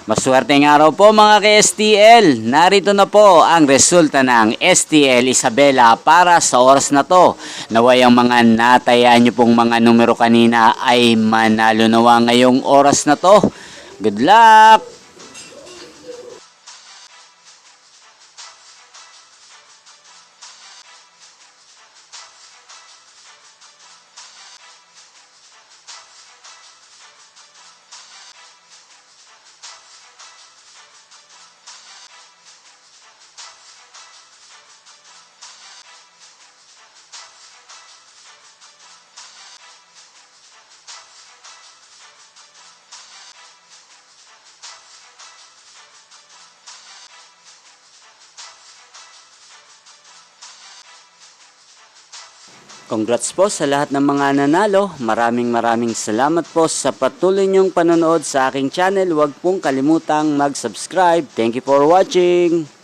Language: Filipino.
Maswerteng araw po mga ka-STL. Narito na po ang resulta ng STL Isabela para sa oras na to. Naway ang mga natayaan nyo pong mga numero kanina ay manalo nawa ngayong oras na to. Good luck! Congrats po sa lahat ng mga nanalo. Maraming salamat po sa patuloy niyong panonood sa aking channel. Huwag pong kalimutang mag-subscribe. Thank you for watching.